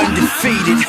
undefeated.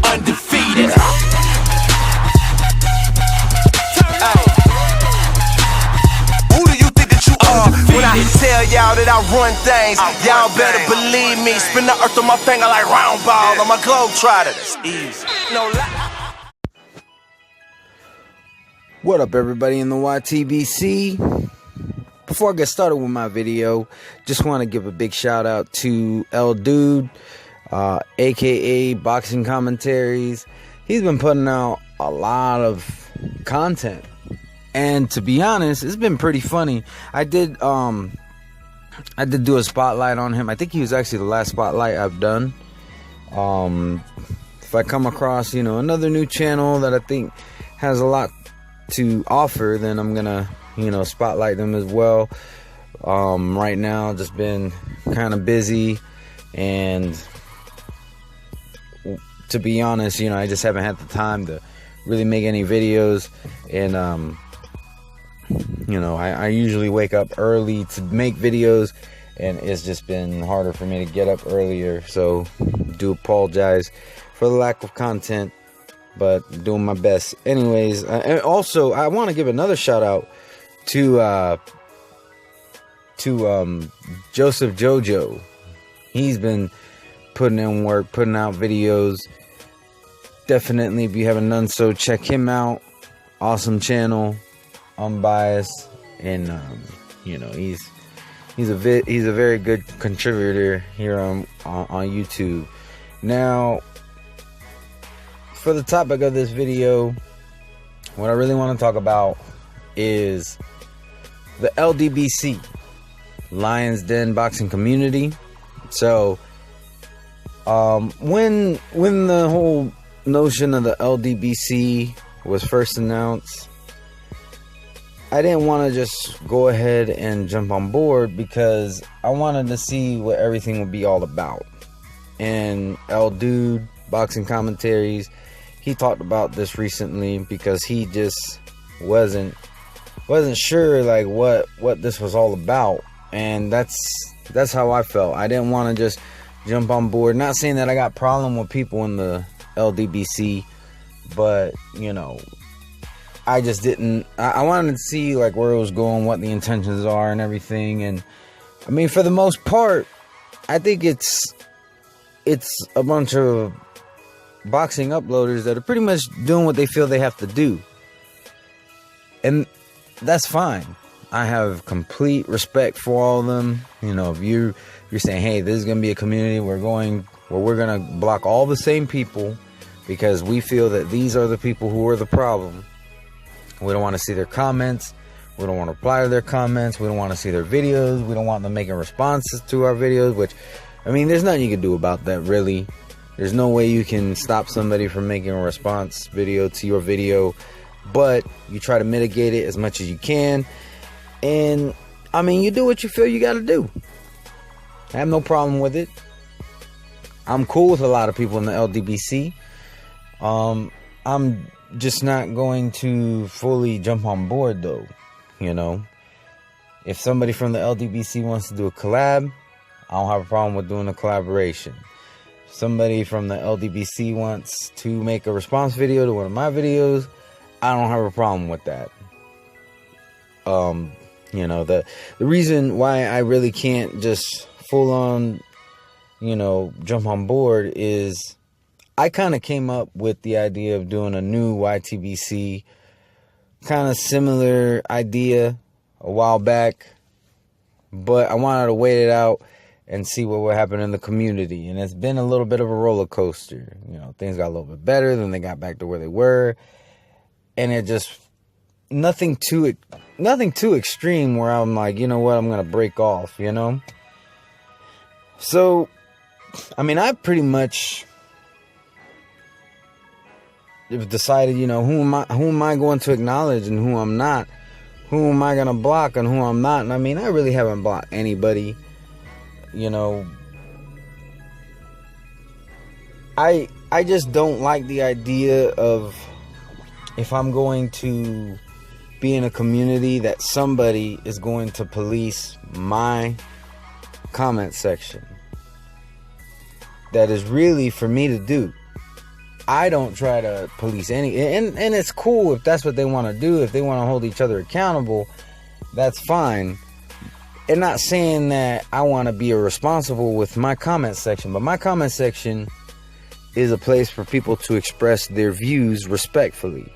Undefeated. Who do you think that you are? When I tell y'all that I run things, y'all better believe me. Spin the earth on my finger like round ball on my globe trotter. That's easy. No lie. What up, everybody in the YTBC? Before I get started with my video, just want to give a big shout out to LDBC, aka Boxing Commentaries. He's been putting out a lot of content, and to be honest, it's been pretty funny. I did do a spotlight on him. I think he was actually the last spotlight I've done. If I come across, another new channel that I think has a lot to offer, then I'm gonna spotlight them as well. Right now just been kind of busy, and to be honest, I just haven't had the time to really make any videos. And I usually wake up early to make videos, and it's just been harder for me to get up earlier, so do apologize for the lack of content, but doing my best anyways. And also I want to give another shout out to Joseph Jojo. He's been putting in work, putting out videos. Definitely, if you haven't done so, check him out. Awesome channel, unbiased, and he's a very good contributor here on YouTube. Now, for the topic of this video, what I really want to talk about is the LDBC, Lions Den Boxing Community. So, when the whole notion of the LDBC was first announced, I didn't want to just go ahead and jump on board, because I wanted to see what everything would be all about. And LDBC Boxing Commentaries, he talked about this recently, because he just wasn't sure like what this was all about. And that's how I felt. I didn't want to just jump on board. Not saying that I got problem with people in the LDBC, but I just didn't. I wanted to see like where it was going, what the intentions are, and everything. And I mean, for the most part, I think it's a bunch of boxing uploaders that are pretty much doing what they feel they have to do, and that's fine. I have complete respect for all of them. If you're saying, hey, this is gonna be a community we're gonna block all the same people because we feel that these are the people who are the problem. We don't want to see their comments. We don't want to reply to their comments. We don't want to see their videos. We don't want them making responses to our videos, which, I mean, there's nothing you can do about that, really. There's no way you can stop somebody from making a response video to your video, but you try to mitigate it as much as you can. And, I mean, you do what you feel you got to do. I have no problem with it. I'm cool with a lot of people in the LDBC. I'm just not going to fully jump on board, though. If somebody from the LDBC wants to do a collab, I don't have a problem with doing a collaboration. If somebody from the LDBC wants to make a response video to one of my videos, I don't have a problem with that. The reason why I really can't just full on, jump on board is I kind of came up with the idea of doing a new YTBC, kind of similar idea a while back, but I wanted to wait it out and see what would happen in the community. And it's been a little bit of a roller coaster. Things got a little bit better, then they got back to where they were, and it just nothing too extreme where I'm like, you know what, I'm gonna break off. So, I mean, I pretty much decided, who am I going to acknowledge and who I'm not, who am I gonna block and who I'm not. And I mean, I really haven't blocked anybody. I just don't like the idea of, if I'm going to be in a community that somebody is going to police my comment section. That is really for me to do. I don't try to police any, and it's cool if that's what they want to do. If they want to hold each other accountable, that's fine. And not saying that I want to be irresponsible with my comment section, but my comment section is a place for people to express their views respectfully.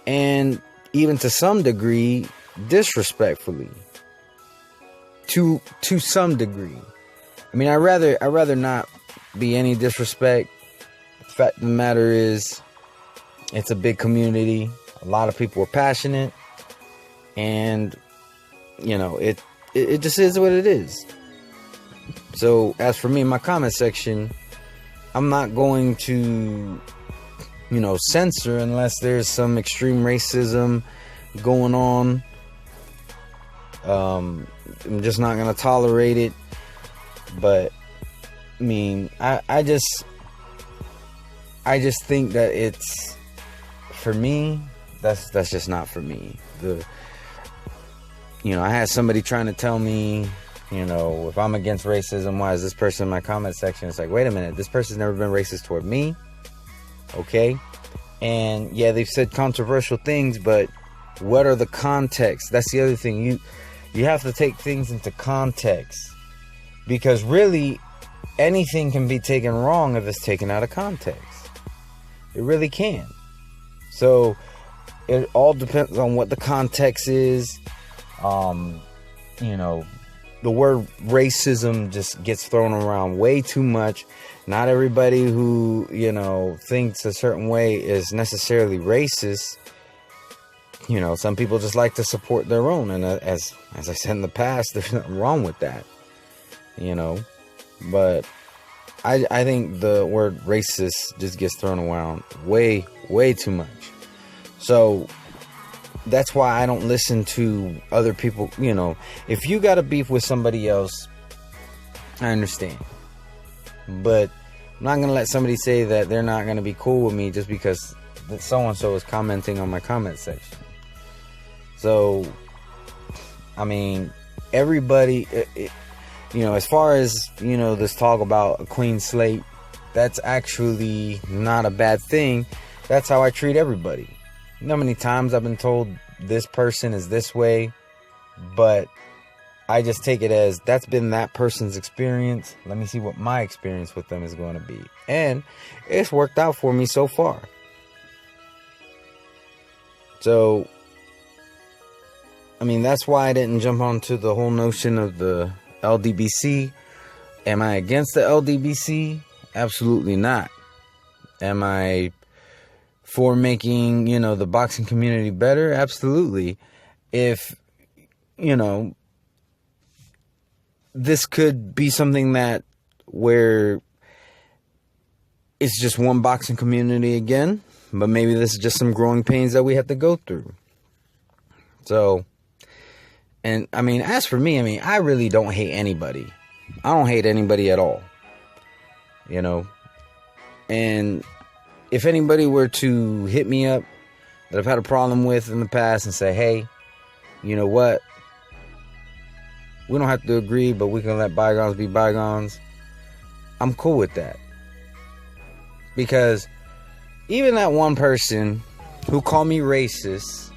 And even to some degree, disrespectfully. To some degree. I mean, I'd rather not be any disrespect. The fact of the matter is, it's a big community. A lot of people are passionate. And, you know, it just is what it is. So, as for me, my comment section, I'm not going to, you know, censor unless there's some extreme racism going on. I'm just not going to tolerate it. But, I mean, I just think that it's, for me, that's just not for me. You know, I had somebody trying to tell me, you know, if I'm against racism, why is this person in my comment section? It's like, wait a minute, this person's never been racist toward me. Okay? And yeah, they've said controversial things, but what are the contexts? That's the other thing. You have to take things into context. Because really, anything can be taken wrong if it's taken out of context. It really can. So, it all depends on what the context is. You know, the word racism just gets thrown around way too much. Not everybody who, you know, thinks a certain way is necessarily racist. You know, some people just like to support their own. And as I said in the past, there's nothing wrong with that. You know, but I think the word racist just gets thrown around way too much. So that's why I don't listen to other people. You know, if you got a beef with somebody else, I understand. But I'm not going to let somebody say that they're not going to be cool with me just because so-and-so is commenting on my comment section. So, I mean, everybody, you know, as far as, you know, this talk about a clean slate, that's actually not a bad thing. That's how I treat everybody. You know how many times I've been told this person is this way, but I just take it as that's been that person's experience. Let me see what my experience with them is going to be. And it's worked out for me so far. So, I mean, that's why I didn't jump onto the whole notion of the LDBC. Am I against the LDBC? Absolutely not. Am I for making, you know, the boxing community better? Absolutely. If, you know, this could be something that where it's just one boxing community again, but maybe this is just some growing pains that we have to go through. So, and I mean, as for me, I mean, I really don't hate anybody. I don't hate anybody at all. You know, and if anybody were to hit me up that I've had a problem with in the past and say, hey, you know what? We don't have to agree, but we can let bygones be bygones. I'm cool with that. Because even that one person who called me racist,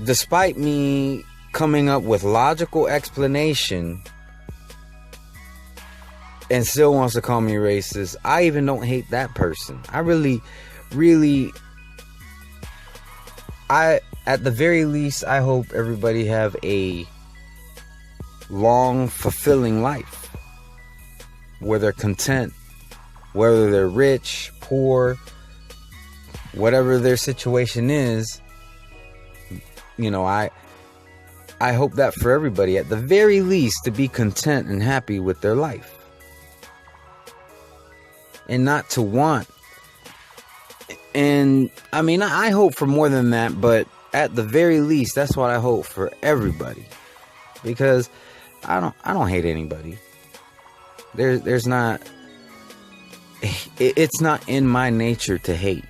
despite me coming up with logical explanation and still wants to call me racist, I even don't hate that person. I really, at the very least, I hope everybody have a long, fulfilling life where they're content, whether they're rich, poor, whatever their situation is. You know, I hope that for everybody, at the very least, to be content and happy with their life. And not to want. And, I mean, I hope for more than that, but at the very least, that's what I hope for everybody. Because I don't hate anybody. There's not, it's not in my nature to hate,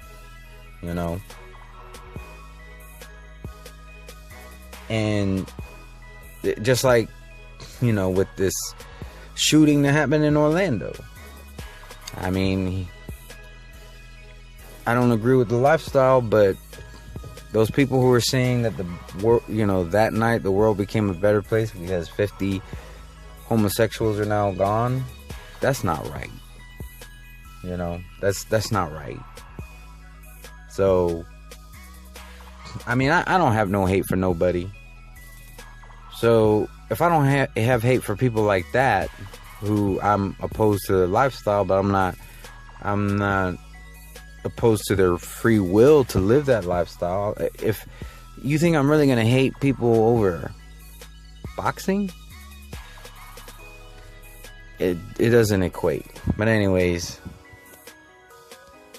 you know. And just like, you know, with this shooting that happened in Orlando. I mean, I don't agree with the lifestyle, but those people who were saying that the world, you know, that night the world became a better place because 50 homosexuals are now gone, that's not right. You know, that's not right. So, I mean, I don't have no hate for nobody. So, if I don't have hate for people like that, who I'm opposed to their lifestyle, but I'm not opposed to their free will to live that lifestyle. If you think I'm really gonna hate people over boxing, it doesn't equate. But anyways,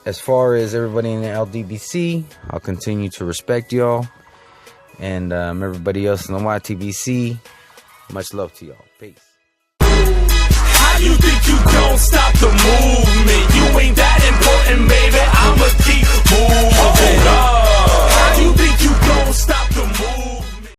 as far as everybody in the LDBC, I'll continue to respect y'all, and everybody else in the YTBC, much love to y'all. Peace. How you think you don't stop the movement?